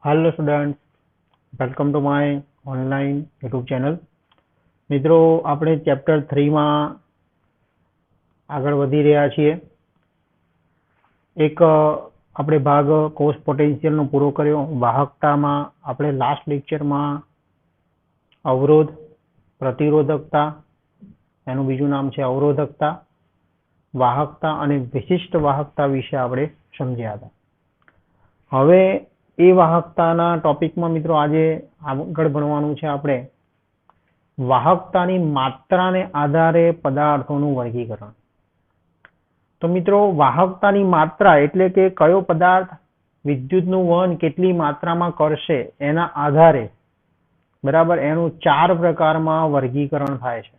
Hello students, welcome to my online YouTube channel. મિત્રો આપણે chapter 3 માં આગળ વધી રહ્યા છીએ। એક આપણે ભાગ કોષ પોટેન્શિયલનો પૂરો કર્યો। વાહકતામાં આપણે લાસ્ટ લેક્ચરમાં અવરોધ, પ્રતિરોધકતા, એનું બીજું નામ છે અવરોધકતા, વાહકતા અને વિશિષ્ટ વાહકતા વિશે આપણે સમજ્યા હતા। હવે એ વાહકતાના ટોપિકમાં મિત્રો આજે આગળ ભણવાનું છે આપણે વાહકતાની માત્રાને આધારે પદાર્થોનું વર્ગીકરણ। તો મિત્રો વાહકતાની માત્રા એટલે કે કયો પદાર્થ વિદ્યુતનું વહન કેટલી માત્રામાં કરશે એના આધારે બરાબર એનું 4 પ્રકારમાં વર્ગીકરણ થાય છે।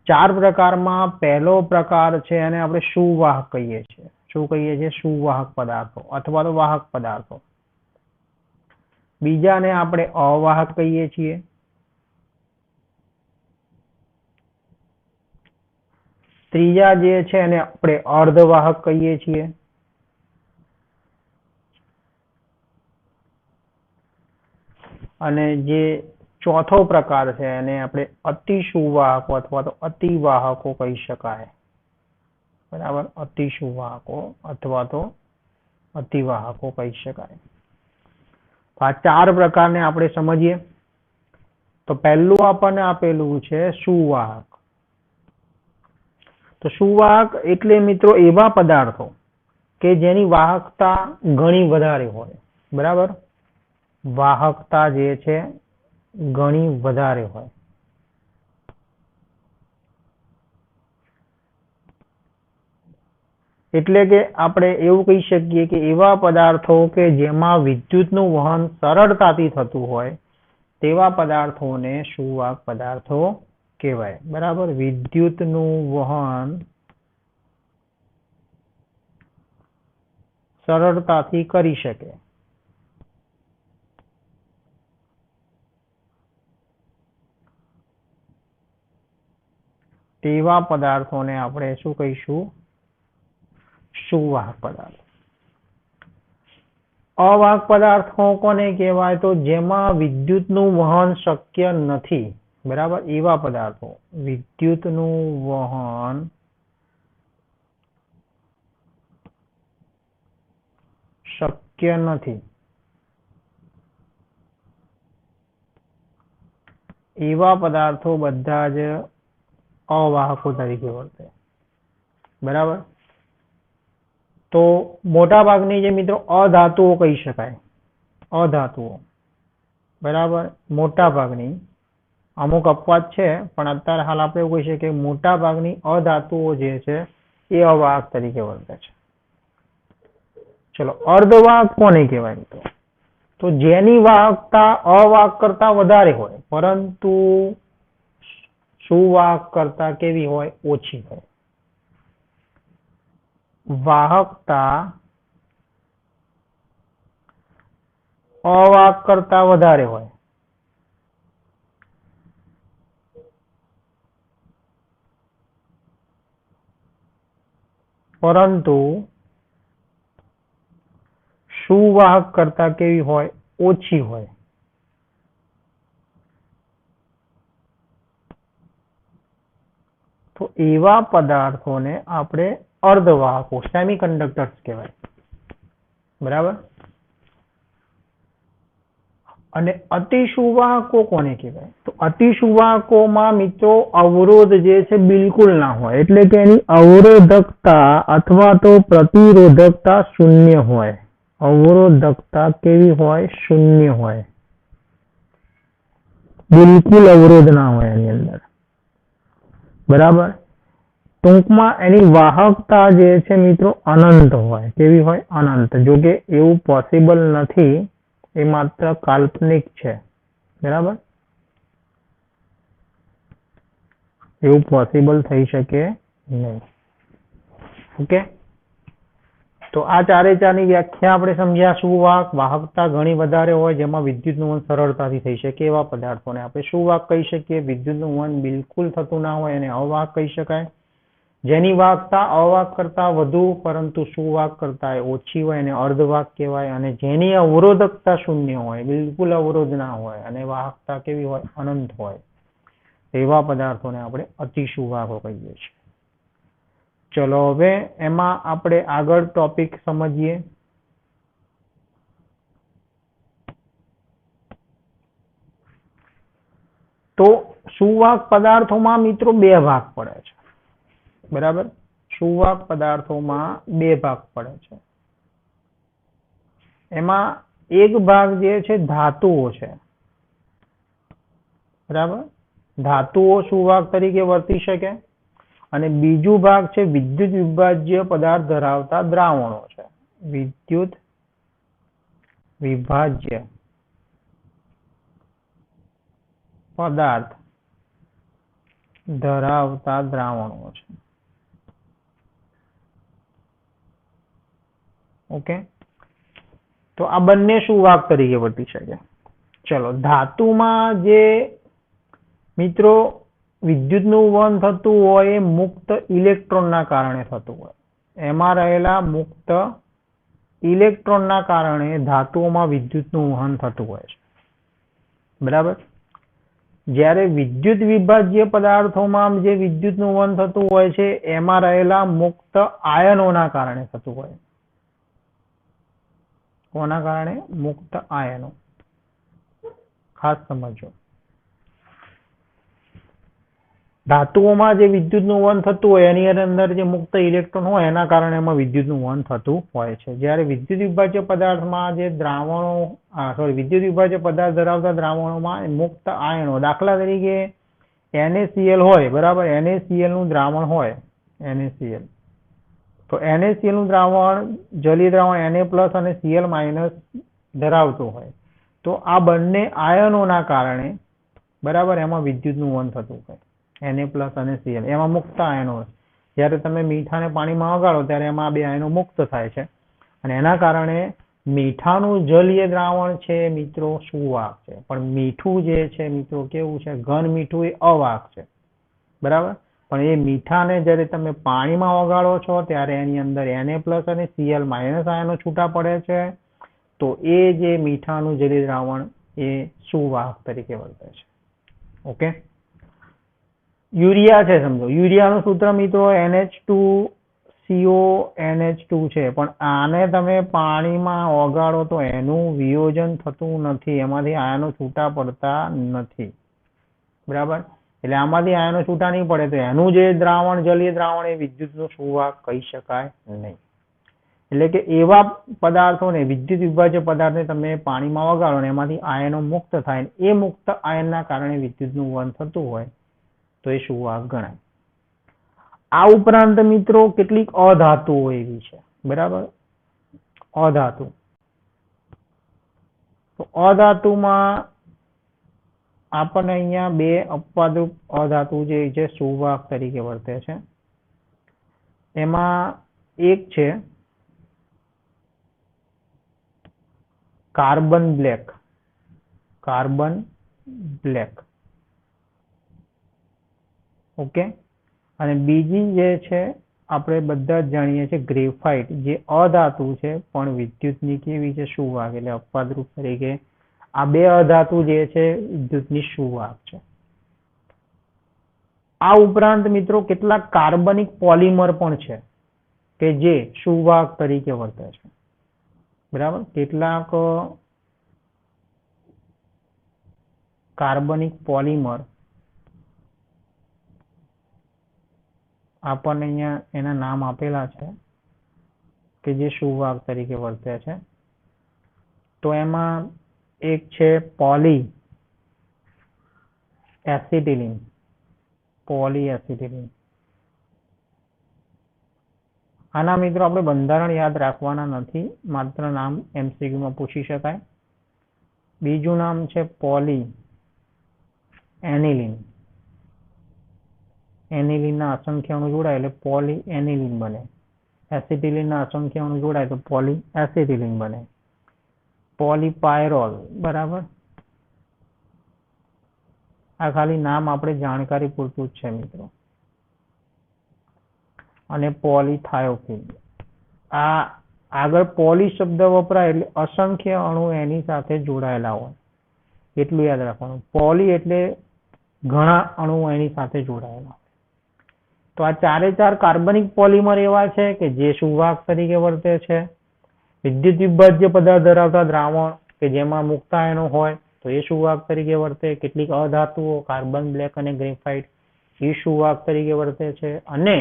4 પ્રકારમાં પહેલો પ્રકાર છે એને આપણે સુવાહક કહીએ છીએ। શું કહીએ છીએ? સુવાહક પદાર્થો અથવા તો વાહક પદાર્થો। બીજાને આપણે અવાહક કહીએ છીએ। ત્રીજા જે છે એને આપણે અર્ધવાહક કહીએ છીએ। અને જે ચોથો પ્રકાર છે એને આપણે અતિસુવાહકો અથવા તો અતિવાહકો કહી શકાય। બરાબર, અતિસુવાહકો અથવા તો અતિવાહકો કહી શકાય। આ 4 પ્રકારને આપણે સમજીએ। તો પહેલું આપણને આપેલું છે સુવાહક। તો સુવાહક એટલે મિત્રો એવા પદાર્થો કે જેની વાહકતા ઘણી વધારે હોય। બરાબર, વાહકતા જે છે ઘણી વધારે હોય। એટલે કે આપણે એવું કહી શકીએ કે એવા પદાર્થો કે જેમાં વિદ્યુતનું વહન સરળતાથી થતું હોય તેવા પદાર્થોને સુવાહક પદાર્થો કહેવાય। બરાબર, વિદ્યુતનું વહન સરળતાથી કરી શકે તેવા પદાર્થોને આપણે શું કહીશું? સુવાહક પદાર્થ। અવાહક પદાર્થો કોને કહેવાય? તો જેમાં વિદ્યુતનું વહન શક્ય નથી। બરાબર, એવા પદાર્થો વિદ્યુતનું વહન શક્ય નથી એવા પદાર્થો બધા જ અવાહકો તરીકે વર્તે। બરાબર, તો મોટા ભાગની જે મિત્રો અધાતુઓ કહી શકાય, અધાતુઓ બરાબર, મોટા ભાગની, અમુક અપવાદ છે પણ અત્યારે હાલ આપણે એવું કહી શકીએ કે મોટા ભાગની અધાતુઓ જે છે એ અવાહક તરીકે વર્તે છે। ચલો, અર્ધવાહક કોને કહેવાય મિત્રો? તો જેની વાહકતા અવાહક કરતા વધારે હોય પરંતુ સુવાહક કરતા કેવી હોય? ઓછી હોય। વાહકતા અવાહક કરતા વધારે હોય પરંતુ સુવાહક કરતા કેવી હોય? ઓછી હોય। તો એવા પદાર્થોને આપણે અર્ધવાહકો, સેમિકન્ડક્ટર્સ કહેવાય। બરાબર, અને અતિસુવાહકો કોને કહેવાય? તો અતિસુવાહકોમાં મિત્રો અવરોધ જે છે બિલકુલ ના હોય, એટલે કે એની અવરોધકતા અથવા તો પ્રતિરોધકતા શૂન્ય હોય। અવરોધકતા કેવી હોય? શૂન્ય હોય, બિલકુલ અવરોધ ના હોય એની અંદર। બરાબર, ટૂંકમાં એની વાહકતા જે છે મિત્રો અનંત હોય। કેવી હોય? અનંત। જો કે એવું પોસિબલ નથી, એ માત્ર કાલ્પનિક છે। બરાબર, એવું પોસિબલ થઈ શકે નહીં। ઓકે, તો આ 4 વ્યાખ્યા આપણે સમજ્યા। સુવાહક, વાહકતા ઘણી વધારે હોય જેમાં વિદ્યુતનું વહન સરળતાથી થઈ શકે એવા પદાર્થોને આપણે સુવાહક કહી શકીએ। વિદ્યુતનું વહન બિલકુલ થતું ના હોય એને અવાહક કહી શકાય। જેની વાહકતા અવાહક કરતા વધુ પરંતુ સુવાહક કરતા ઓછી હોય એને અર્ધવાહક કહેવાય, અને જેની અવરોધકતા શૂન્ય હોય, બિલકુલ અવરોધ ના હોય અને વાહકતા કેવી હોય, અનંત હોય, એવા પદાર્થોને આપણે અતિસુવાહકો કહીએ છીએ. ચલો હવે એમાં આપણે આગળ ટોપિક સમજીએ. તો સુવાહક પદાર્થોમાં મિત્રો બે ભાગ પડે છે, બરાબર. સુવાહક પદાર્થોમાં બે ભાગ પડે છે. એમાં એક ભાગ જે છે ધાતુઓ છે, બરાબર. ધાતુઓ સુવાહક તરીકે વર્તી શકે, અને બીજું ભાગ છે વિદ્યુત વિભાજ્ય પદાર્થ ધરાવતા દ્રાવણો છે. વિદ્યુત વિભાજ્ય પદાર્થ ધરાવતા દ્રાવણો છે. ઓકે, તો આ બંને સુવાહક તરીકે વર્તી શકે. ચલો, ધાતુમાં જે મિત્રો વિદ્યુતનું વહન થતું હોય એ મુક્ત ઇલેક્ટ્રોનના કારણે થતું હોય. એમાં રહેલા મુક્ત ઇલેક્ટ્રોનના કારણે ધાતુઓમાં વિદ્યુતનું વહન થતું હોય છે, બરાબર. જ્યારે વિદ્યુત વિભાજ્ય પદાર્થોમાં જે વિદ્યુતનું વહન થતું હોય છે એમાં રહેલા મુક્ત આયનોના કારણે થતું હોય. કોના કારણે? મુક્ત આયનો. ખાસ સમજો, ધાતુઓમાં જે વિદ્યુતનું વહન થતું હોય એની અંદર જે મુક્ત ઇલેક્ટ્રોન હોય એના કારણે એમાં વિદ્યુતનું વહન થતું હોય છે. જ્યારે વિદ્યુત વિભાજ્ય પદાર્થમાં જે દ્રાવણો વિદ્યુત વિભાજ્ય પદાર્થ ધરાવતા દ્રાવણોમાં મુક્ત આયનો, દાખલા તરીકે NaCl હોય, બરાબર. NaCl નું દ્રાવણ હોય, NaCl, તો NaCl નું દ્રાવણ જલીય દ્રાવણ Na+ અને Cl- ધરાવતું હોય, તો આ બંને આયનોના કારણે, બરાબર, એમાં વિદ્યુતનું વહન થતું હોય. Na+ અને Cl એમાં મુક્ત આયનો હોય. જ્યારે તમે મીઠાને પાણીમાં ઓગાળો ત્યારે એમાં બે આયનો મુક્ત થાય છે, અને એના કારણે મીઠાનું જલીય દ્રાવણ છે મિત્રો સુવાહક છે. પણ મીઠું જે છે મિત્રો કેવું છે? ઘન મીઠું, એ અવાહક છે, બરાબર. પણ એ મીઠાને જ્યારે તમે પાણીમાં ઓગાળો છો ત્યારે એની અંદર Na+ અને Cl- આયનો છૂટા પડે છે, તો એ જે મીઠાનું જલીય દ્રાવણ એ સુવાહક તરીકે વર્તે છે. ઓકે, યુરિયા છે, સમજો. યુરિયાનું સૂત્ર મિત્રો NH2CONH2 છે, પણ આને તમે પાણીમાં ઓગાળો તો એનું વિયોજન થતું નથી, એમાંથી આયનો છૂટા પડતા નથી, બરાબર. એટલે આમાંથી આયનો છૂટા નહીં પડે તો એનું જે દ્રાવણ, જલીય દ્રાવણ, એ વિદ્યુતનો સુવાહક કહી શકાય નહીં. એટલે કે એવા પદાર્થોને, વિદ્યુત વિભાજ્ય પદાર્થને તમે પાણીમાં ઓગાળો ને એમાંથી આયનો મુક્ત થાય, એ મુક્ત આયનના કારણે વિદ્યુતનું વહન થતું હોય તો એ સુવાહક ગણાય. આ ઉપરાંત મિત્રો કેટલીક અધાતુઓ એવી છે, બરાબર. અધાતુ, તો અધાતુમાં આપણને અહીંયા બે અપવાદરૂપ અધાતુ જે છે સુવાહક તરીકે વર્તે છે. એમાં એક છે carbon black. Carbon black, okay. અને બીજી જે છે આપણે બધા જ જાણીએ છીએ ગ્રેફાઇટ, જે અધાતુ છે પણ વિદ્યુતની કેવી છે? સુવાહક. એટલે અપવાદરૂપ તરીકે આ બે અધાતુ જે છે વિદ્યુતની સુવાહક છે. આ ઉપરાંત મિત્રો કેટલાક કાર્બનિક પોલિમર પણ છે કે જે સુવાહક તરીકે વર્તે છે, બરાબર. કેટલાક કાર્બનિક પોલિમર આપણને અહીંયા એના નામ આપેલા છે કે જે સુવાહક તરીકે વર્તે છે. તો એમાં એક છે પોલીએસિટિલિન. પોલીએસિટિલિન, આના મિત્રો આપણે બંધારણ યાદ રાખવાના નથી, માત્ર નામ MCQમાં પૂછી શકાય. બીજું નામ છે પોલીએનિલિન. એનિલિનના અસંખ્ય અણુ જોડાય એટલે પોલીએનિલિન બને. એસિટિલિનના અસંખ્ય અણુ જોડાય તો પોલીએસિટિલિન બને. પોલીપાયરોલ, બરાબર. આ ખાલી નામ આપણે જાણકારી પૂરતું જ છે મિત્રો. અને પોલીથાયોપીન. આ આગળ પોલી શબ્દ વપરાય એટલે અસંખ્ય અણુ એની સાથે જોડાયેલા હોય, એટલું યાદ રાખવાનું. પોલી એટલે ઘણા અણુ એની સાથે જોડાયેલા. તો આ ચારે ચાર કાર્બનિક પોલિમર એવા છે કે જે સુવાહક તરીકે વર્તે છે. વિદ્યુત વિભાજ્ય પદાર્થ ધરાવતા દ્રાવણ કે જેમાં મુક્ત આયનો હોય તો એ સુવાહક તરીકે વર્તે. કેટલીક અધાતુઓ કાર્બન બ્લેક અને ગ્રેફાઇટ એ સુવાહક તરીકે વર્તે છે. અને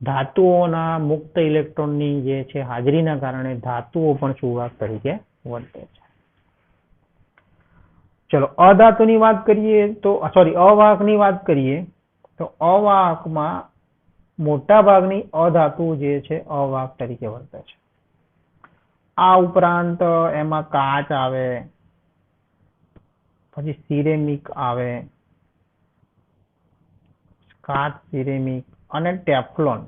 ધાતુઓના મુક્ત ઇલેક્ટ્રોનની જે છે હાજરીના કારણે ધાતુઓ પણ સુવાહક તરીકે વર્તે છે. ચલો અધાતુની વાત કરીએ તો અવાહકની વાત કરીએ તો અવાહકમાં મોટા ભાગની અધાતુ જે છે અવાહક તરીકે વર્તે છે. આ ઉપરાંત એમાં કાચ આવે, પછી સિરેમિક આવે, કાચ, સિરેમિક અને ટેફલોન.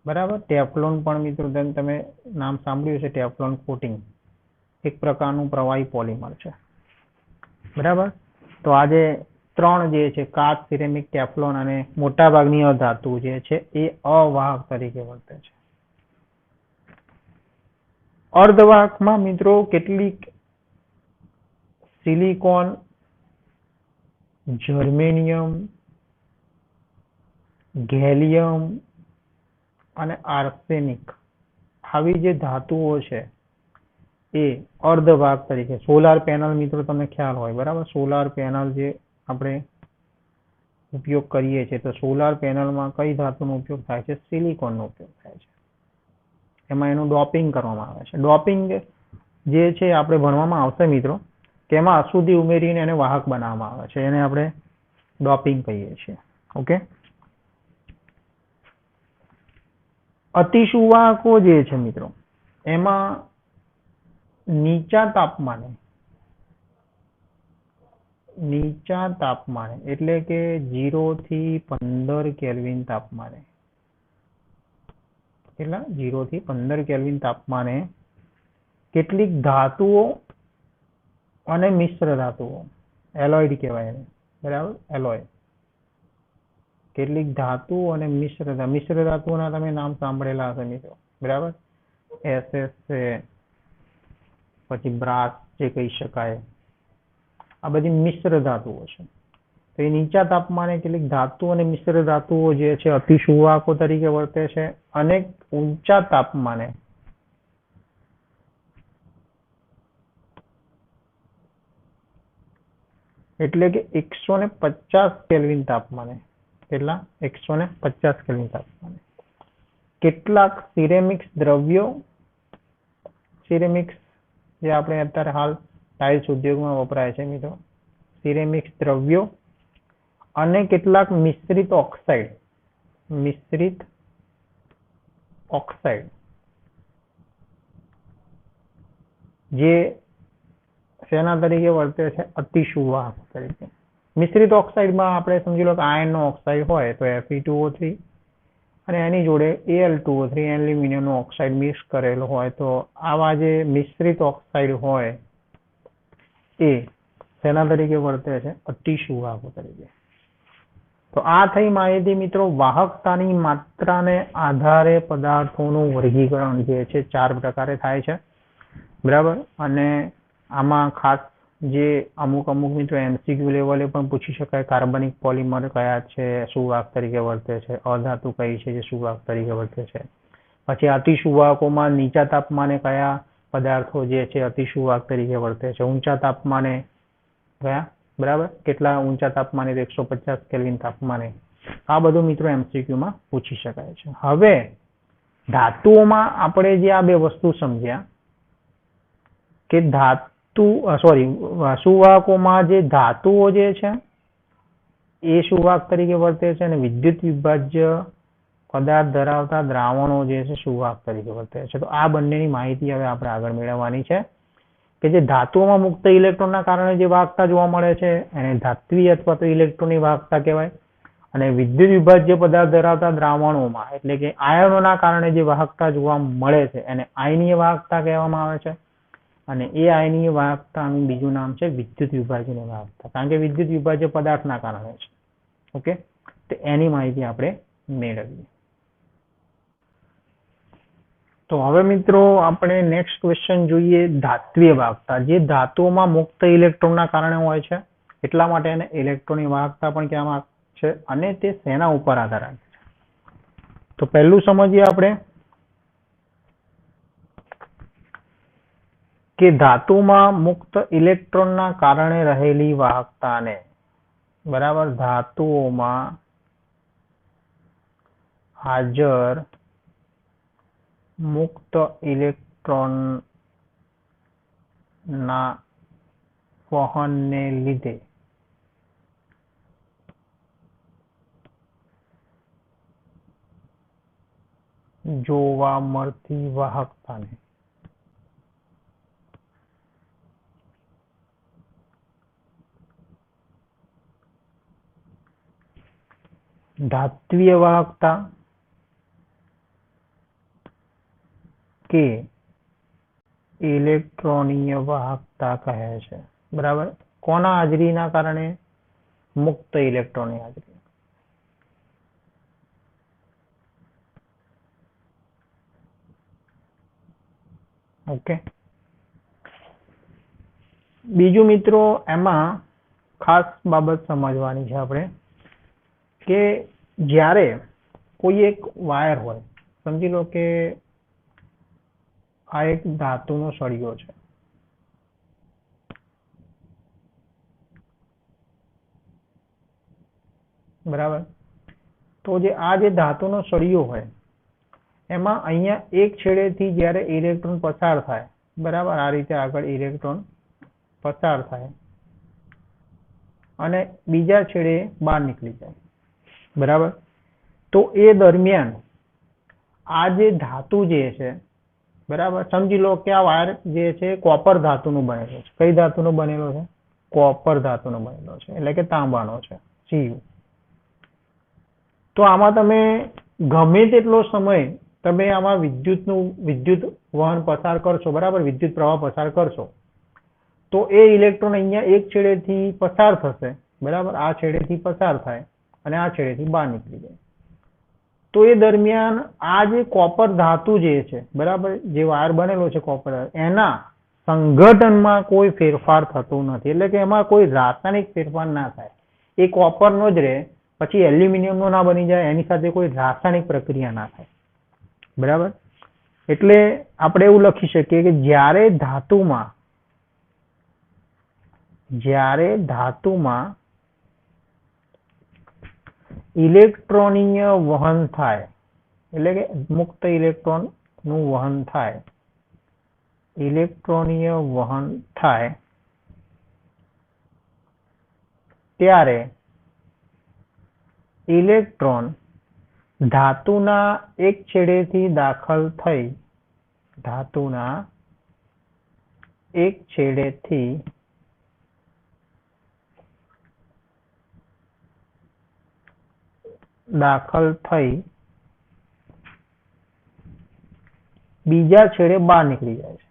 બરાબર, ટેફલોન પણ મિત્રો તમે નામ સાંભળ્યું છે. ટેફલોન કોટિંગ એક પ્રકારનું પ્રવાહી પોલિમર છે. બરાબર, તો આજે ત્રણ જે છે કાચ, સિરેમિક, ટેફલોન અને મોટાભાગની અધાતુ જે છે એ અવાહક તરીકે વર્તે છે. અર્ધવાહકમાં મિત્રો કેટલીક સિલિકોન, જર્મેનિયમ, ગેલિયમ અને આર્સેનિક આવી જે ધાતુઓ છે એ અર્ધવાહક તરીકે. સોલાર પેનલ મિત્રો તમને ખ્યાલ હોય, બરાબર. સોલાર પેનલ જે આપણે ઉપયોગ કરીએ છીએ તો સોલાર પેનલમાં કઈ ધાતુનો ઉપયોગ થાય છે? સિલિકોનનો ઉપયોગ થાય છે. એમાં એનું ડોપિંગ કરવામાં આવે છે. ડોપિંગ જે છે આપણે ભણવામાં આવશે મિત્રો, કે એમાં અશુદ્ધિ ઉમેરીને એને વાહક બનાવવામાં આવે છે. એને આપણે ડોપિંગ કહીએ છીએ. ઓકે. અતિસુવાહકો જે છે મિત્રો એમાં નીચા તાપમાને એટલે કે 0 થી 15 કેલ્વિન તાપમાને, કેટલા? 0 થી 15 કેલ્વિન તાપમાને કેટલીક ધાતુઓ અને મિશ્ર ધાતુઓ, એલોઇડ કહેવાય એને, બરાબર, એલોય. કેટલીક ધાતુઓ અને મિશ્ર ધાતુઓના તમે નામ સાંભળેલા હશે મિત્રો, બરાબર. SS છે, પછી બ્રાસ જે કહી શકાય, આ બધી મિશ્ર ધાતુઓ છે. તો એ નીચા તાપમાને કેટલીક ધાતુ અને મિશ્ર ધાતુઓ જે છે અતિસુવાહકો તરીકે વર્તે છે. અને ઊંચા તાપમાને એટલે કે 150 કેલ્વિન તાપમાને, કેટલા? 150 કેલ્વિન તાપમાને કેટલાક સિરેમિક્સ દ્રવ્યો, સિરેમિક્સ જે આપણે અત્યારે હાલ ટાઇલ્સ ઉદ્યોગમાં વપરાય છે મિત્રો, સિરેમિક્સ દ્રવ્યો અને કેટલાક મિશ્રિત ઓક્સાઇડ જે શેના તરીકે વર્તે છે? અતિસુવાહક તરીકે. મિશ્રિત ઓક્સાઇડમાં આપણે સમજી લો કે આયર્નનો ઓક્સાઇડ હોય તો Fe2O3 અને એની જોડે Al2O3 એલ્યુમિનિયમનો ઓક્સાઇડ મિક્સ કરેલો હોય તો આવા જે મિશ્રિત ઓક્સાઇડ હોય એ શેના તરીકે વર્તે છે? અતિસુવાહકો તરીકે. તો આ થઈ માહિતી મિત્રો વાહકતાની માત્રાને આધારે પદાર્થોનું વર્ગીકરણ જે છે 4 પ્રકારે થાય છે, બરાબર. અને આમાં ખાસ જે અમુક મિત્રો MCQ લેવલે પણ પૂછી શકાય, કાર્બનિક પોલિમર કયા છે સુવાહક તરીકે વર્તે છે, અધાતુ કઈ છે જે સુવાહક તરીકે વર્તે છે. પછી અતિસુવાહકોમાં નીચા તાપમાને કયા પદાર્થો જે છે અતિસુવાહક તરીકે વર્તે છે, ઊંચા તાપમાને કયા, બરાબર, કેટલા ઊંચા તાપમાને? 150 કેલ્વિન તાપમાને. આ બધું મિત્રો MCQ માં પૂછી શકાય છે. હવે ધાતુઓમાં આપણે જે આ બે વસ્તુ સમજ્યા કે સુવાહકોમાં જે ધાતુઓ જે છે એ સુવાહક તરીકે વર્તે છે અને વિદ્યુત વિભાજ્ય પદાર્થ ધરાવતા દ્રાવણો જે છે સુવાહક તરીકે વર્તે છે. તો આ બંનેની માહિતી હવે આપણે આગળ મેળવવાની છે કે જે ધાતુઓમાં મુક્ત ઇલેક્ટ્રોનના કારણે જે વાહકતા જોવા મળે છે એને ધાત્વિય અથવા તો ઇલેક્ટ્રોનની વાહકતા કહેવાય. અને વિદ્યુત વિભાજ્ય પદાર્થ ધરાવતા દ્રાવણોમાં એટલે કે આયનોના કારણે જે વાહકતા જોવા મળે છે એને આયનીય વાહકતા કહેવામાં આવે છે. અને એ આયનીય વાહકતાનું બીજું નામ છે વિદ્યુત વિભાજ્ય વાહકતા, કારણ કે વિદ્યુત વિભાજ્ય પદાર્થના કારણે છે. ઓકે, તો એની માહિતી આપણે મેળવીએ. તો હવે મિત્રો આપણે નેક્સ્ટ ક્વેશ્ચન જોઈએ ધાત્વીય વાહકતા, જે ધાતુઓમાં મુક્ત ઇલેક્ટ્રોનના કારણે હોય છે એટલા માટે એને ઇલેક્ટ્રોનની વાહકતા પણ કહેવામાં આવે છે. અને તે શેના ઉપર આધાર રાખે છે? તો પહેલું સમજીએ આપણે કે ધાતુમાં મુક્ત ઇલેક્ટ્રોનના કારણે રહેલી વાહકતાને, બરાબર, ધાતુઓમાં હાજર મુક્ત ઇલેક્ટ્રોનના વહનને લીધે જોવા મળતી વાહકતાને ધાત્વીય વાહકતા કે ઇલેક્ટ્રોનીય વાહકતા કહે છે. બરાબર, કોના હાજરીના કારણે? મુક્ત ઇલેક્ટ્રોનની હાજરી. ઓકે. બીજું મિત્રો એમાં ખાસ બાબત સમજવાની છે આપણે કે જ્યારે કોઈ એક વાયર હોય, સમજી લો કે આ એક ધાતુનો સળિયો છે, બરાબર. તો આ જે ધાતુનો સળિયો હોય એમાં અહીંયા એક છેડેથી જ્યારે ઇલેક્ટ્રોન પસાર થાય, બરાબર, આ રીતે આગળ ઇલેક્ટ્રોન પસાર થાય અને બીજા છેડે બહાર નીકળી જાય, બરાબર. તો એ દરમિયાન આ જે ધાતુ જે છે, બરાબર, સમજી લો કે આ વાયર જે છે કોપર ધાતુનું બનેલો છે. કઈ ધાતુનો બનેલો છે? કોપર ધાતુનો બનેલો છે, એટલે કે તાંબાનો છે, Cu. તો આમાં તમે ગમે તેટલો સમય તમે આમાં વિદ્યુત વહન પસાર કરશો, બરાબર, વિદ્યુત પ્રવાહ પસાર કરશો, તો એ ઇલેક્ટ્રોન અહીંયા એક છેડેથી પસાર થશે, બરાબર, આ છેડેથી પસાર થાય અને આ છેડેથી બહાર નીકળી જાય. તો એ દરમિયાન આ જે કોપર ધાતુ જે છે, બરાબર, જે વાયર બનેલો છે કોપર, એના સંગઠનમાં કોઈ ફેરફાર થતો નથી, એટલે કે એમાં કોઈ રાસાયણિક ફેરફાર ના થાય. એ કોપરનો જ રહે, પછી એલ્યુમિનિયમનો ના બની જાય, એની સાથે કોઈ રાસાયણિક પ્રક્રિયા ના થાય, બરાબર. એટલે આપણે એવું લખી શકીએ કે જ્યારે ધાતુમાં ઇલેક્ટ્રોનીય વહન થાય, એટલે કે મુક્ત ઇલેક્ટ્રોન નું વહન થાય, ઇલેક્ટ્રોનીય વહન થાય ત્યારે ઇલેક્ટ્રોન ધાતુના એક છેડેથી દાખલ થઈ, ધાતુના એક છેડેથી દાખલ થઈ બીજા છેડે બહાર નીકળી જાય છે,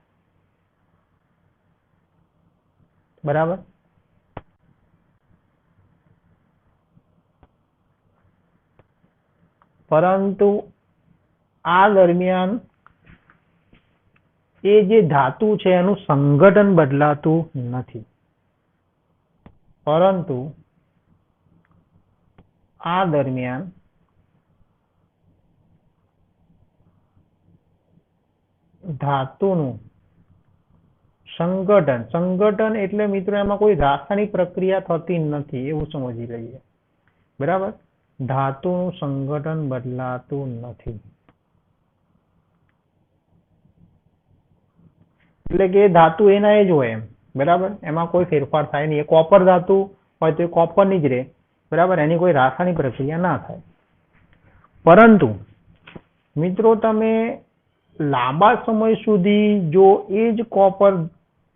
બરાબર. પરંતુ આ દરમિયાન એ જે ધાતુ છે એનું સંગઠન બદલાતું નથી, પરંતુ આ દરમિયાન ધાતુનું સંગઠન એટલે મિત્રો એમાં કોઈ રાસાયણિક પ્રક્રિયા થતી નથી, એવું સમજી લઈએ, બરાબર. ધાતુનું સંગઠન બદલાતું નથી, એટલે કે ધાતુ એના એ જ હોય એમ, બરાબર, એમાં કોઈ ફેરફાર થાય નહીં. એ કોપર ધાતુ હોય તો એ કોપરની જ રહે, બરાબર, એની કોઈ રાસાયણિક પ્રક્રિયા ના થાય. પરંતુ મિત્રો તમે લાંબા સમય સુધી જો એ જ કોપર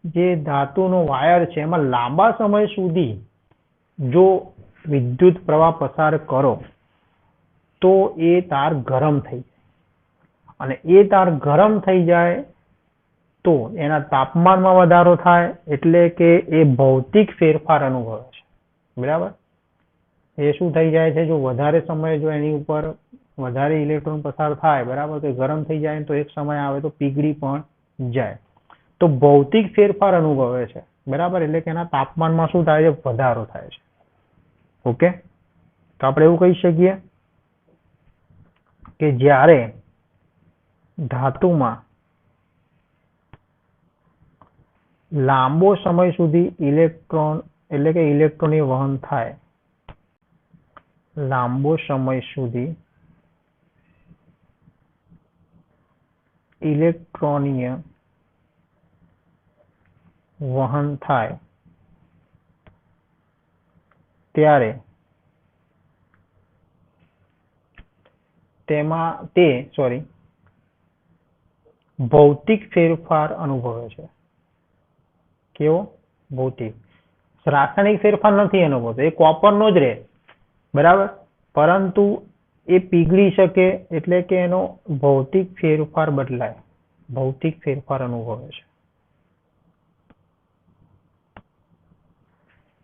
જે ધાતુનો વાયર છે એમાં લાંબા સમય સુધી જો વિદ્યુત પ્રવાહ પસાર કરો તો એ તાર ગરમ થઈ જાય, અને એ તાર ગરમ થઈ જાય તો એના તાપમાનમાં વધારો થાય, એટલે કે એ ભૌતિક ફેરફાર અનુભવે છે, બરાબર. એ શું થઈ જાય છે, જો વધારે સમય જો એની ઉપર વધારે ઇલેક્ટ્રોન પસાર થાય, બરાબર, તો ગરમ થઈ જાય તો એક સમય આવે તો પીગળી પણ જાય, તો ભૌતિક ફેરફાર અનુભવે છે, બરાબર, એટલે કે એના તાપમાનમાં શું થાય છે, વધારો થાય છે. ઓકે, તો આપણે એવું કહી શકીએ કે જ્યારે ધાતુમાં લાંબો સમય સુધી ઇલેક્ટ્રોન એટલે કે ઇલેક્ટ્રોનીય વહન થાય, લાંબો સમય સુધી ઇલેક્ટ્રોનીય વહન થાય ત્યારે ભૌતિક ફેરફાર અનુભવે છે. કેવો? ભૌતિક. રાસાયણિક ફેરફાર નથી અનુભવતો, એ કોપરનો જ રહે, બરાબર, પરંતુ એ પીગળી શકે એટલે કે એનો ભૌતિક ફેરફાર બદલાય, ભૌતિક ફેરફાર અનુભવે છે.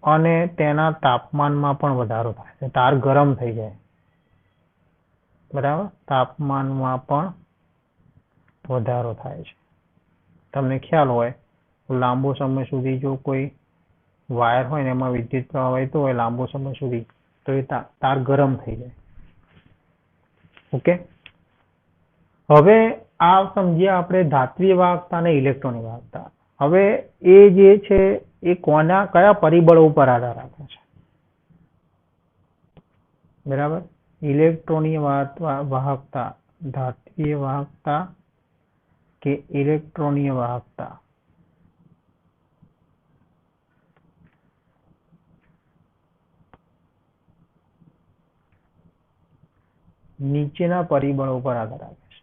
અને તેના તાપમાનમાં પણ વધારો થાય છે, તાર ગરમ થઈ જાય, બરાબર, તાપમાનમાં પણ વધારો થાય છે. તમને ખ્યાલ હોય લાંબો સમય સુધી જો કોઈ વાયર હોય ને એમાં વિદ્યુત પ્રવાહ વહેતો હોય લાંબો સમય સુધી, તો એ તાર ગરમ થઈ જાય. ઓકે, હવે આ સમજ્યા આપણે ધાત્વીય વાહકતા અને ઇલેક્ટ્રોનની વાહકતા. હવે એ જે છે એ કયા પરિબળો ઉપર આધાર રાખે છે, બરાબર, ઇલેક્ટ્રોનીય વાહકતા, ધાત્વીય વાહકતા કે ઇલેક્ટ્રોનીય વાહકતા. નીચેના પરિબળો ઉપર આધાર રાખે છે.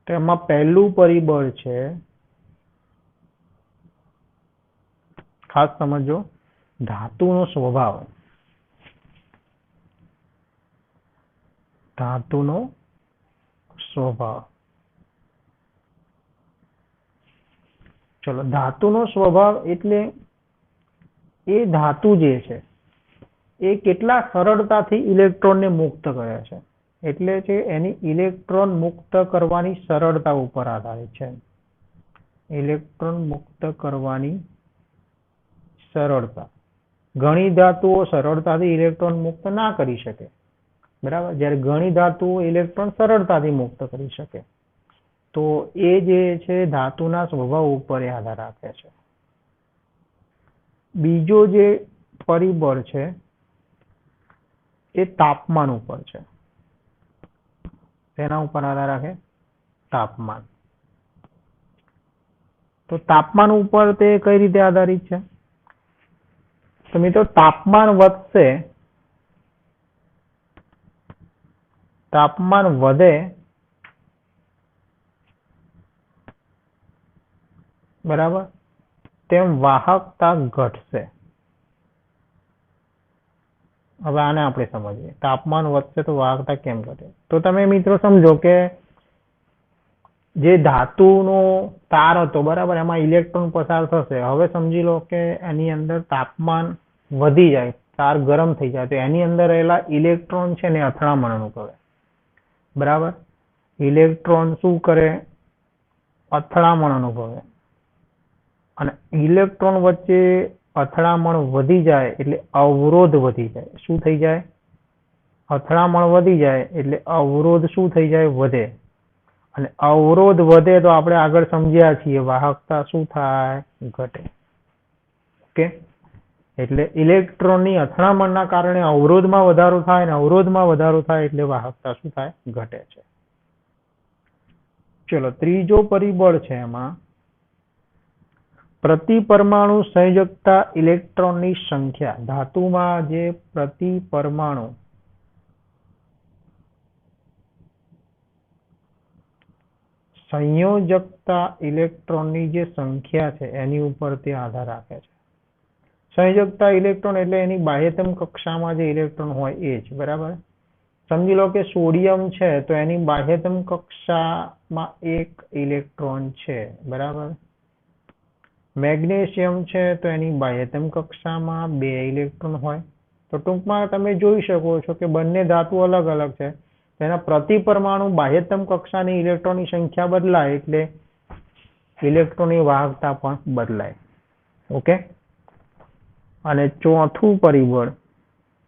તો એમાં પહેલું પરિબળ છે, ખાસ સમજો, ધાતુનો સ્વભાવ. ધાતુનો સ્વભાવ. ચલો, ધાતુનો સ્વભાવ એટલે એ ધાતુ જે છે એ કેટલા સરળતાથી ઇલેક્ટ્રોનને મુક્ત કરે છે, એટલે કે એની ઇલેક્ટ્રોન મુક્ત કરવાની સરળતા ઉપર આધારિત છે. ઇલેક્ટ્રોન મુક્ત કરવાની સરળતા. ઘણી ધાતુઓ સરળતાથી ઇલેક્ટ્રોન મુક્ત ના કરી શકે, બરાબર, જ્યારે ઘણી ધાતુઓ ઇલેક્ટ્રોન સરળતાથી મુક્ત કરી શકે. તો એ જે છે ધાતુના સ્વભાવ ઉપર આધાર રાખે છે. બીજો જે પરિબળ છે એ તાપમાન ઉપર છે. તેના ઉપર આધાર રાખે? તાપમાન. તો તાપમાન ઉપર તે કઈ રીતે આધારિત છે? તો મિત્રો, તાપમાન વધશે, તાપમાન વધે બરાબર, તેમ વાહકતા ઘટશે. હવે આને આપણે સમજીએ, તાપમાન વધશે તો વાહકતા કેમ ઘટે. તો તમે મિત્રો સમજો કે જે ધાતુનો તાર હતો, બરાબર, એમાં ઇલેક્ટ્રોન પસાર થશે. હવે સમજી લો કે એની અંદર તાપમાન વધી જાય, તાર ગરમ થઈ જાય, તો એની અંદર રહેલા ઇલેક્ટ્રોન છે ને અથડામણ અનુભવે, બરાબર. ઇલેક્ટ્રોન શું કરે? અથડામણ અનુભવે. અને ઇલેક્ટ્રોન વચ્ચે અથડામણ વધી જાય એટલે અવરોધ વધી જાય. શું થઈ જાય? અથડામણ વધી જાય એટલે અવરોધ શું થઈ જાય? વધે. અને અવરોધ વધે તો આપણે આગળ સમજ્યા છીએ વાહકતા શું થાય? ઘટે. ઓકે, એટલે ઇલેક્ટ્રોનની અથડામણના કારણે અવરોધમાં વધારો થાય, અને અવરોધમાં વધારો થાય એટલે વાહકતા શું થાય? ઘટે છે. ચલો, ત્રીજો પરિબળ છે એમાં પ્રતિ પરમાણુ સંયોજકતા ઇલેક્ટ્રોનની સંખ્યા. ધાતુમાં જે પ્રતિ પરમાણુ સંયોજકતા ઇલેક્ટ્રોનની જે સંખ્યા છે એની ઉપર તે આધાર રાખે છે. સંયોજકતા ઇલેક્ટ્રોન એટલે એની બાહ્યતમ કક્ષામાં જે ઇલેક્ટ્રોન હોય એ જ, બરાબર. સમજી લો કે સોડિયમ છે તો એની બાહ્યતમ કક્ષામાં એક ઇલેક્ટ્રોન છે, બરાબર. મેગ્નેશિયમ છે તો એની બાહ્યતમ કક્ષામાં 2 ઇલેક્ટ્રોન હોય. તો ટૂંકમાં તમે જોઈ શકો છો કે બંને ધાતુ અલગ અલગ છે, તેના પ્રતિ પરમાણુ બાહ્યતમ કક્ષાની ઇલેક્ટ્રોનની સંખ્યા બદલાય એટલે ઇલેક્ટ્રોનની વાહકતા પણ બદલાય. ઓકે. અને ચોથું પરિબળ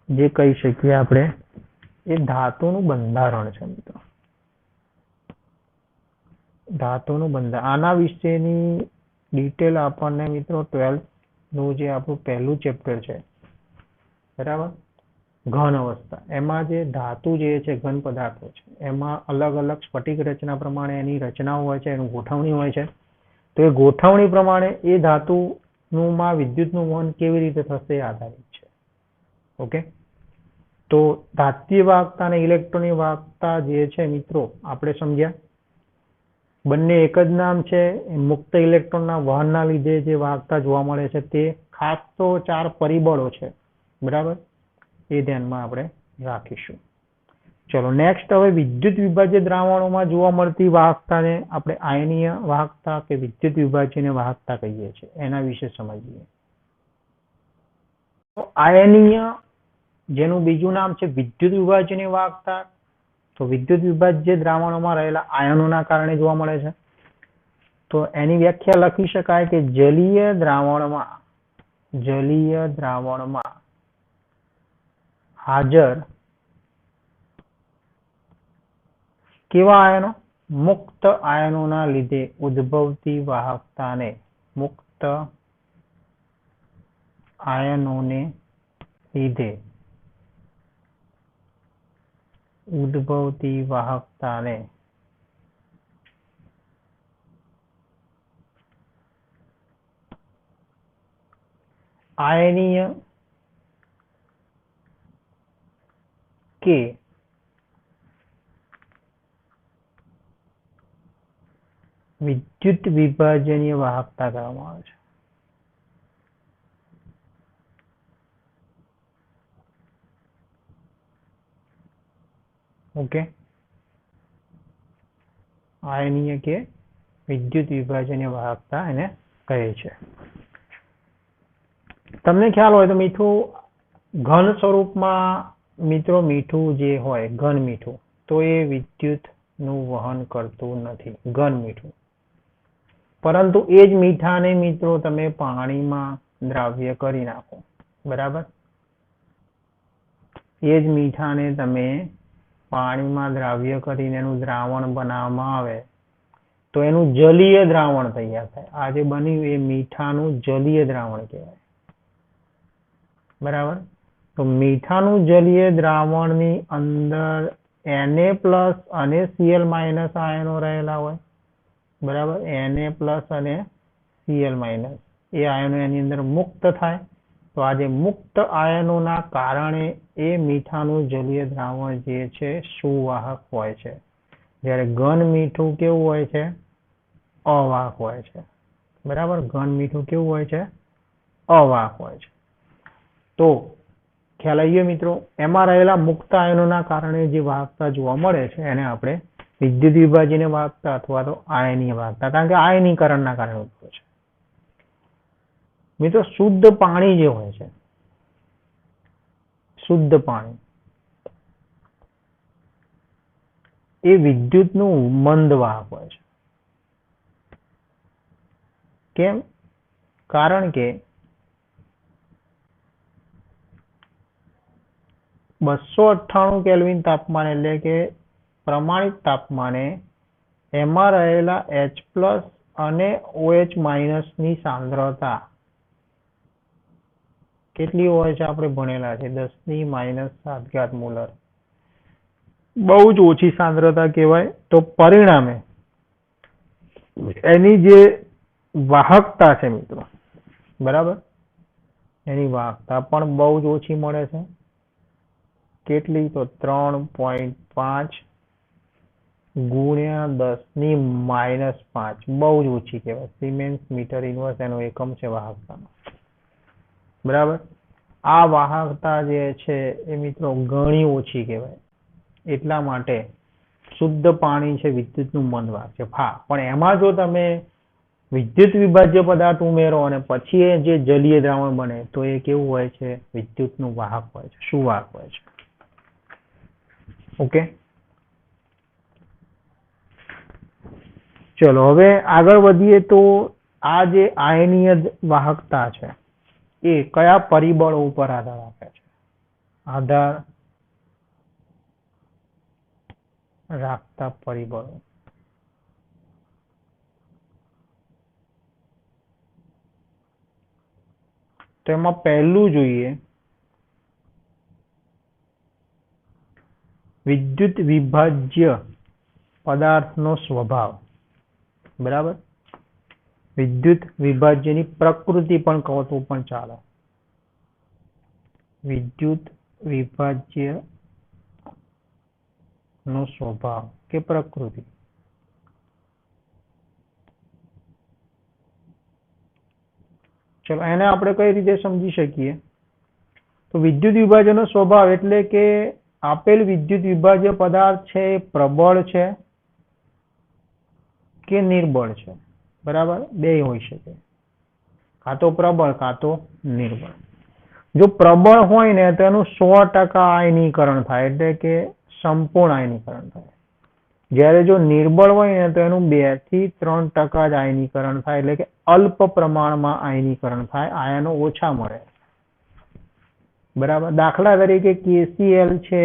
જે કહી શકીએ આપણે એ ધાતુનું બંધારણ છે મિત્રો. ધાતુનું બંધારણ, આના વિશેની ડિટેલ આપણને મિત્રો 12th નું જે આપણું પહેલું ચેપ્ટર છે, બરાબર, ઘન અવસ્થા, એમાં જે ધાતુ જે છે ઘન પદાર્થો છે એમાં અલગ અલગ સ્ફટિક રચના પ્રમાણે એની રચનાઓ હોય છે, એનું ગોઠવણી હોય છે. તો એ ગોઠવણી પ્રમાણે એ ધાતુનું માં વિદ્યુતનું વહન કેવી રીતે થશે એ આધારિત છે. ઓકે. તો ધાત્વિય વાહકતા અને ઇલેક્ટ્રોનની વાહકતા જે છે મિત્રો આપણે સમજ્યા. બંને એક જ નામ છે. મુક્ત ઇલેક્ટ્રોનના વહનના લીધે જે વાહકતા જોવા મળે છે તે ખાસ તો 4 પરિબળો છે, બરાબર, એ ધ્યાનમાં આપણે રાખીશું. ચલો નેક્સ્ટ, હવે વિદ્યુત વિભાજ્ય દ્રાવણોમાં જોવા મળતી વાહકતાને આપણે આયનીય વાહકતા કે વિદ્યુત વિભાજ્યની વાહકતા કહીએ છીએ, એના વિશે સમજીએ. તો આયનીય, જેનું બીજું નામ છે વિદ્યુત વિભાજ્યની વાહકતા, તો વિદ્યુત વિભાજ્ય દ્રાવણોમાં રહેલા આયનોના કારણે જોવા મળે છે. તો એની વ્યાખ્યા લખી શકાય કે જલીય દ્રાવણમાં હાજર કેવા આયનો? મુક્ત આયનોના લીધે ઉદ્ભવતી વાહકતાને મુક્ત આયનોને લીધે ઉદ્ભવતી વાહકતાને આયનીય કે વિદ્યુત વિભાજનીય વાહકતા કહેવામાં આવે છે. ઓકે. આયનીય કે વિદ્યુત વિભાજનીય વાહકતા એને કહે છે. તમને ખ્યાલ હોય તો મીઠું ઘન સ્વરૂપમાં મિત્રો મીઠું જે હોય ઘન મીઠું તો એ વિદ્યુતનું વહન કરતું નથી, ઘન મીઠું. પરંતુ એ જ મીઠાને મિત્રો તમે પાણીમાં દ્રાવ્ય કરી નાખો, બરાબર. એ જ મીઠાને તમે પાણીમાં દ્રાવ્ય કરીને એનું દ્રાવણ બનાવવામાં આવે તો એનું જલીય દ્રાવણ તૈયાર થાય. આ જે બન્યું એ મીઠાનું જલીય દ્રાવણ કહેવાય, બરાબર. તો મીઠાનું જલીય દ્રાવણની અંદર Na+ અને Cl- આયનો રહેલા હોય, બરાબર. Na+ અને Cl- એ આયનો એની અંદર મુક્ત થાય. તો આ જે મુક્ત આયનોના કારણે એ મીઠાનું જલીય દ્રાવણ જે છે સુવાહક હોય છે, જ્યારે ઘન મીઠું કેવું હોય છે? અવાહક હોય છે, બરાબર. ઘન મીઠું કેવું હોય છે? અવાહક હોય છે. તો ખ્યાલ આવી ગયો મિત્રો. એમાં રહેલા મુક્ત આયનોના કારણે જે વાહકતા જોવા મળે છે એને આપણે વિદ્યુત વિભાજનીય વાહકતા અથવા તો આયનીય વાહકતા, કારણ કે આયનીકરણના કારણે ઉદ્ભવે છે. મિત્રો શુદ્ધ પાણી જે હોય છે, શુદ્ધ પાણી એ વિદ્યુતનું મંદ વાહક હોય છે. કેમ? કારણ કે 298 કેલ્વિન તાપમાન એટલે કે પ્રમાણિત તાપમાને એમાં રહેલા H+ અને OH- ની સાંદ્રતા કેટલી હોય છે આપણે ભણેલા છે, 10⁻⁷ મોલર. બહુ જ ઓછી સાંદ્રતા કહેવાય. તો પરિણામે એની જે વાહકતા છે મિત્રો, બરાબર, એની વાહકતા પણ બહુ જ ઓછી મળે છે. કેટલી? તો 3.5 ગુણ્યા 10⁻⁵. બહુ જ ઓછી કહેવાય. સિમેન્સ મીટર ઇન્વર્સ એનો એકમ છે વાહકતાનો. બરાબર. આ વાહકતા જે છે એ મિત્રો ઘણી ઓછી કહેવાય. એટલા માટે શુદ્ધ પાણી છે વિદ્યુતનું મંદ વાહક છે. હા, પણ એમાં જો તમે વિદ્યુત વિભાજ્ય પદાર્થ ઉમેરો અને પછી એ જે જલીય દ્રાવણ બને તો એ કેવું હોય છે? વિદ્યુતનું વાહક હોય છે, સુવાહક હોય છે. ઓકે, ચલો હવે આગળ વધીએ તો આ જે આયનીય વાહકતા છે એ કયા પરિબળો ઉપર આધાર રાખે છે? આધાર રાખતા પરિબળો. તો એમાં પહેલું જોઈએ વિદ્યુત વિભાજ્ય પદાર્થનો સ્વભાવ. બરાબર. વિદ્યુત વિભાજ્યની પ્રકૃતિ પણ કહો તો પણ ચાલે. વિદ્યુત વિભાજ્ય નો સ્વભાવ કે પ્રકૃતિ. ચલો એને આપણે કઈ રીતે સમજી શકીએ? તો વિદ્યુત વિભાજ્યનો સ્વભાવ એટલે કે આપેલ વિદ્યુત વિભાજ્ય પદાર્થ છે એ પ્રબળ છે કે નિર્બળ છે. બરાબર, બે હોઈ શકે, કાં તો પ્રબળ કાં તો નિર્બળ. જો પ્રબળ હોય ને તો એનું 100% આયનીકરણ થાય એટલે કે સંપૂર્ણ આયનીકરણ થાય. જ્યારે જો નિર્બળ હોય ને તો એનું 2 થી 3% જ આયનીકરણ થાય એટલે કે અલ્પ પ્રમાણમાં આયનીકરણ થાય, આયનો ઓછા મળે. બરાબર. દાખલા તરીકે KCl છે,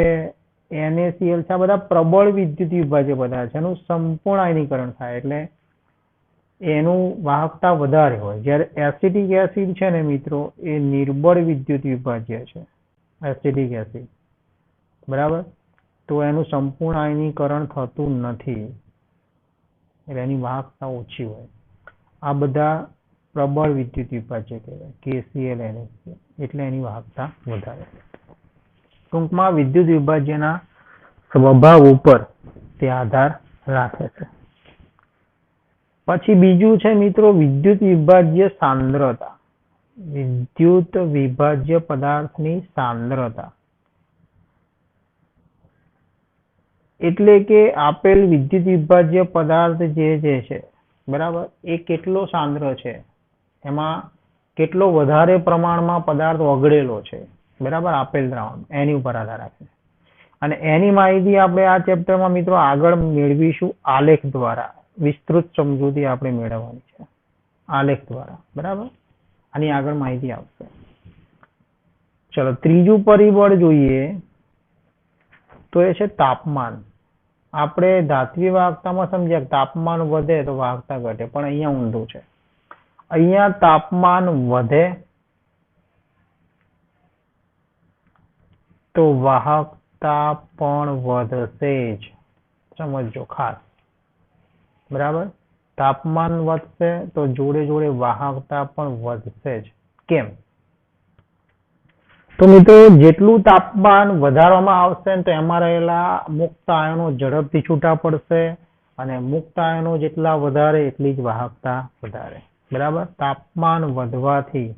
NaCl છે, આ બધા પ્રબળ વિદ્યુત વિભાજ્ય પદાર્થ છે. એનું સંપૂર્ણ આયનીકરણ થાય એટલે એનું વાહકતા વધારે હોય. જ્યારે એસિટિક એસિડ છે ને મિત્રો એ નિર્બળ વિદ્યુત વિભાજ્ય છે, એસિટિક એસિડ. બરાબર. તો એનું સંપૂર્ણ આયનીકરણ થતું નથી એટલે એની વાહકતા ઓછી હોય. આ બધા પ્રબળ વિદ્યુત વિભાજ્ય કહેવાય, KCl, NaCl, એટલે એની વાહકતા વધારે. ટૂંકમાં વિદ્યુત વિભાજ્યના સ્વભાવ ઉપર તે આધાર રાખે છે. પછી બીજું છે મિત્રો વિદ્યુત વિભાજ્ય સાંદ્રતા. વિદ્યુત વિભાજ્ય પદાર્થની સાંદ્રતા એટલે કે આપેલ વિદ્યુત વિભાજ્ય પદાર્થ જે છે બરાબર એ કેટલો સાંદ્ર છે, એમાં કેટલો વધારે પ્રમાણમાં પદાર્થ ઓગળેલો છે. બરાબર, આપેલ દ્રાવણ એની ઉપર આધાર રાખે. અને એની માહિતી આપણે આ ચેપ્ટરમાં મિત્રો આગળ મેળવીશું આલેખ દ્વારા. વિસ્તૃત સમજૂતી આપણે મેળવવાની છે આલેખ દ્વારા. બરાબર, આની આગળ માહિતી આવશે. ચલો ત્રીજું પરિબળ જોઈએ તો એ છે તાપમાન. આપણે ધાત્વિય વાહકતામાં સમજ્યા તાપમાન વધે તો વાહકતા ઘટે, પણ અહીંયા ઊંધું છે. અહીંયા તાપમાન વધે તો વાહકતા પણ વધશે જ. સમજો ખાસ. બરાબર, તાપમાન વધશે તો જોડે જોડે વાહકતા પણ વધશે જ. કેમ? તો મિત્રો જેટલું તાપમાન વધારવામાં આવશે તો એમાં રહેલા મુક્ત આયનો ઝડપથી છૂટા પડશે અને મુક્ત આયનો જેટલા વધારે એટલી જ વાહકતા વધારે. બરાબર, તાપમાન વધવાથી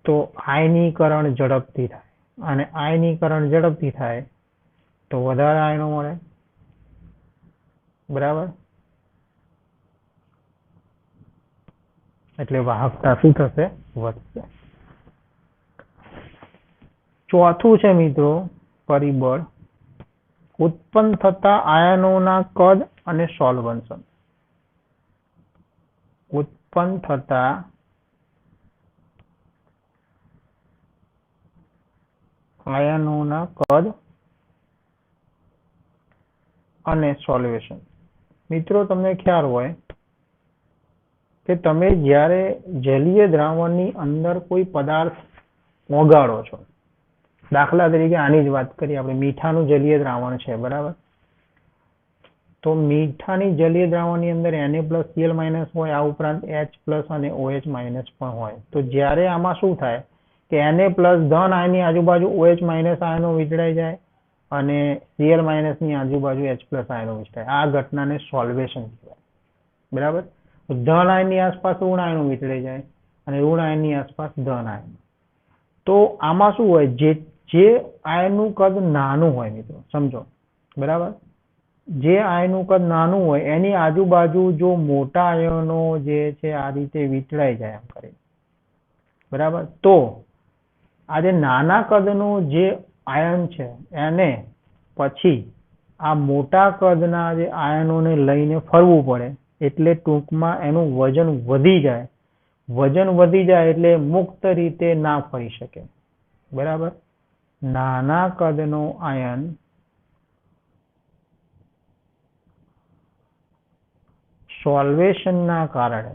તો આયનીકરણ ઝડપથી થાય અને આયનીકરણ ઝડપથી થાય તો વધારે આયનો મળે. બરાબર, એટલે વાહકતા શું થશે? વધશે. ચોથું છે મિત્રો પરિબળ ઉત્પન્ન થતા આયનોના કદ અને સોલ્વન્શન. ઉત્પન્ન થતા આયનોના કદ અને સોલ્યુશન. મિત્રો તમને ખ્યાલ હોય કે તમે જ્યારે જલીય દ્રાવણની અંદર કોઈ પદાર્થ ઓગાળો છો, દાખલા તરીકે આની જ વાત કરીએ આપણે, મીઠાનું જલીય દ્રાવણ છે. બરાબર, તો મીઠાની જલીય દ્રાવણની અંદર Na+Cl- હોય, આ ઉપરાંત H+ અને OH- પણ હોય. તો જ્યારે આમાં શું થાય કે Na+ ધન આયનની આજુબાજુ OH- આયનો વીજળાઈ જાય અને Cl- ની આજુબાજુ H+ આયનો વીજળાય. આ ઘટનાને સોલ્વેશન કહેવાય. બરાબર, ધન આયનની આસપાસ ઋણ આયનો વીંટળાઈ જાય અને ઋણ આયનની આસપાસ ધન આયન. તો આમાં શું હોય, જે આયનનું કદ નાનું હોય મિત્રો, સમજો બરાબર, જે આયનનું કદ નાનું હોય એની આજુબાજુ જો મોટા આયનો જે છે આ રીતે વીંટળાઈ જાય એમ કરી, બરાબર, તો આ જે નાના કદનું જે આયન છે એને પછી આ મોટા કદના જે આયનોને લઈને ફરવું પડે, એટલે ટૂંકમાં એનું વજન વધી જાય. વજન વધી જાય એટલે મુક્ત રીતે ના ફરી શકે, બરાબર. નાના કદનો આયન સોલ્વેશનના કારણે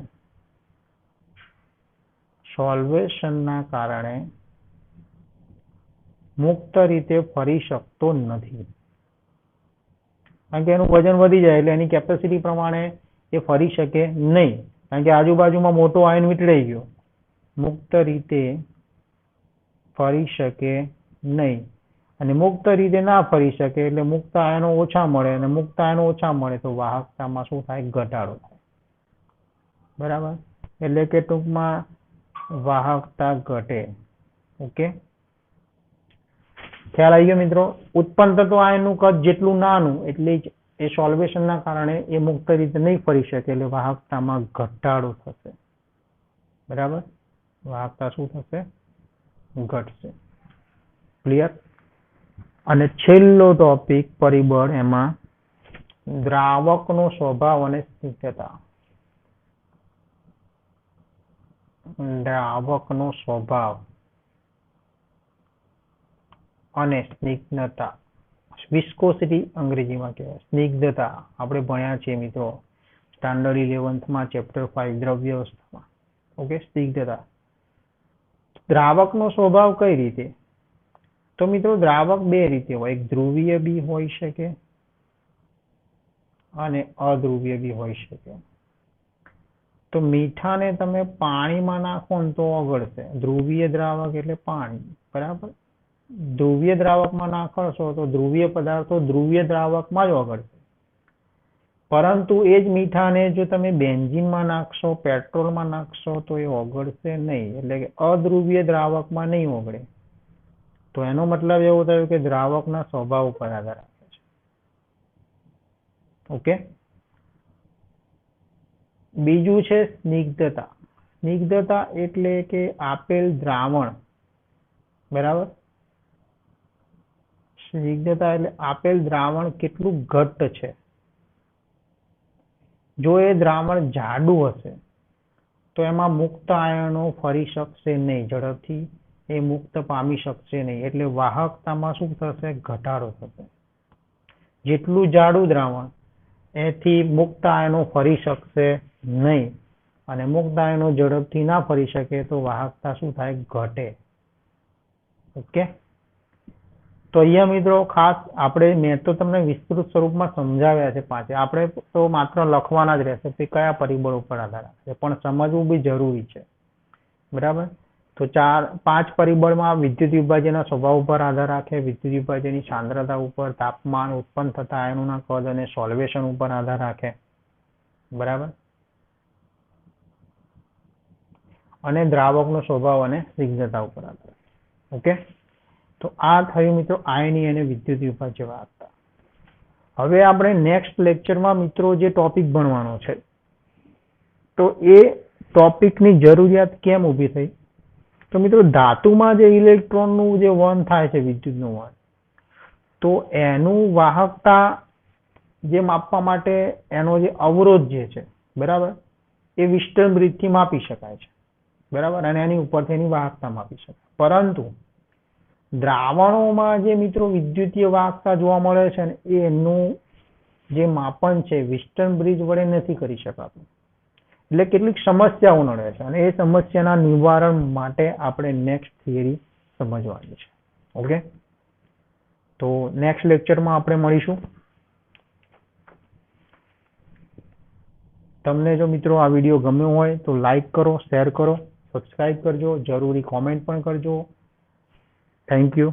મુક્ત રીતે ફરી શકતો નથી, કારણ કે એનું વજન વધી જાય એટલે એની કેપેસિટી પ્રમાણે એ ફરી શકે નહીં, કારણ કે આજુબાજુમાં મોટો આયન વીંટળાઈ ગયો. મુક્ત રીતે ફરી શકે નહીં, અને મુક્ત રીતે ના ફરી શકે એટલે મુક્ત આયનો ઓછા મળે, અને મુક્ત આયનો ઓછા મળે તો વાહકતામાં શું થાય, ઘટાડો થાય, બરાબર. એટલે કે ટૂંકમાં વાહકતા ઘટે. ઓકે, ખ્યાલ આવી ગયો મિત્રો. ઉત્પન્ન થતો આયનનું કદ જેટલું નાનું એટલે જ એ સોલ્વેશનના કારણે એ મુક્ત રીતે નહીં ફરી શકે એટલે વાહકતામાં ઘટાડો થશે, બરાબર. વાહકતા શું થશે, ઘટશે. ક્લિયર. અને છેલ્લો ટોપિક પરિબળ, એમાં દ્રાવકનો સ્વભાવ અને સ્નિગ્ધતા. દ્રાવકનો સ્વભાવ અને સ્નિગ્ધતા. વિસ્કોસિટી અંગ્રેજીમાં કહેવાય, સ્નિગ્ધતા આપણે ભણ્યા છીએ મિત્રો સ્ટાન્ડર્ડ 11th ચેપ્ટર 5 દ્રવ્ય અવસ્થામાં. ઓકે, સ્નિગ્ધતા. દ્રાવકનો સ્વભાવ કઈ રીતે? તો મિત્રો દ્રાવક બે રીતે હોય, એક ધ્રુવીય બી હોઈ શકે અને અધ્રુવીય બી હોઈ શકે. તો મીઠાને તમે પાણીમાં નાખો ને તો ઓગળશે, ધ્રુવીય દ્રાવક એટલે પાણી, બરાબર. ધ્રુવીય દ્રાવકમાં નાખશો તો ધ્રુવીય પદાર્થો ધ્રુવીય દ્રાવકમાં જ ઓગળશે. પરંતુ એ જ મીઠાને જો તમે બેન્ઝીનમાં નાખશો, પેટ્રોલમાં નાખશો તો એ ઓગળશે નહીં, એટલે કે અધ્રુવીય દ્રાવકમાં નહીં ઓગળે. તો એનો મતલબ એવો થયો કે દ્રાવકના સ્વભાવ ઉપર આધાર રાખે છે. ઓકે, બીજું છે સ્નિગ્ધતા. સ્નિગ્ધતા એટલે કે આપેલ દ્રાવણ, બરાબર. સ્નિગ્ધતા એટલે આપેલ દ્રાવણ કેટલું ઘટ્ટ છે. જો એ દ્રાવણ જાડું હશે તો એમાં મુક્ત આયનો ફરી શકશે નહીં, ઝડપથી એ મુક્ત પામી શકશે નહીં, એટલે વાહકતામાં શું થશે, ઘટાડો થશે. જેટલું જાડું દ્રાવણ એથી મુક્ત આયનો ફરી શકશે નહીં, અને મુક્ત આયનો ઝડપથી ના ફરી શકે તો વાહકતા શું થાય, ઘટે. ઓકે, તો અહીંયા મિત્રો ખાસ મેં તો તમને વિસ્તૃત સ્વરૂપમાં સમજાવ્યા છે પાંચે. આપણે તો માત્ર લખવાના જ રહેશે કે કયા પરિબળ ઉપર આધાર રાખે, પણ સમજવું બી જરૂરી છે, બરાબર. તો 5 પરિબળમાં વિદ્યુત વિભાજનના સ્વભાવ ઉપર આધાર રાખે, વિદ્યુત વિભાજનની સાંદ્રતા ઉપર, તાપમાન, ઉત્પન્ન થતા આયનોના કદ અને સોલ્વેશન ઉપર આધાર રાખે, બરાબર. અને દ્રાવકનો સ્વભાવ અને સ્નિગ્ધતા ઉપર આધાર રાખે. ઓકે, તો આ થયું મિત્રો આયની અને વિદ્યુત વિભાજ્ય વાહકતા. હવે આપણે નેક્સ્ટ લેક્ચરમાં મિત્રો જે ટોપિક ભણવાનો છે, તો એ ટોપિકની જરૂરિયાત કેમ ઊભી થઈ? તો મિત્રો ધાતુમાં જે ઇલેક્ટ્રોનનું જે વહન થાય છે, વિદ્યુતનું વહન, તો એનું વાહકતા જે માપવા માટે એનો જે અવરોધ જે છે, બરાબર, એ વિસ્ટર્ન બ્રિજથી માપી શકાય છે, બરાબર, અને એની ઉપરથી એની વાહકતા માપી શકાય. પરંતુ દ્રાવણોમાં જે મિત્રો વિદ્યુતીય વાહકતા જોવા મળે છે ને, એનું જે માપન છે વિસ્ટર્ન બ્રિજ વડે નથી કરી શકાતું, એટલે કેટલીક સમસ્યાઓ નડે છે, અને એ સમસ્યાના નિવારણ માટે આપણે નેક્સ્ટ થિયરી સમજવાની છે. ઓકે, તો નેક્સ્ટ લેક્ચરમાં આપણે મળીશું. તમને જો મિત્રો આ વિડીયો ગમ્યો હોય તો લાઈક કરો, શેર કરો, સબસ્ક્રાઇબ કરજો, જરૂરી કોમેન્ટ પણ કરજો. Thank you.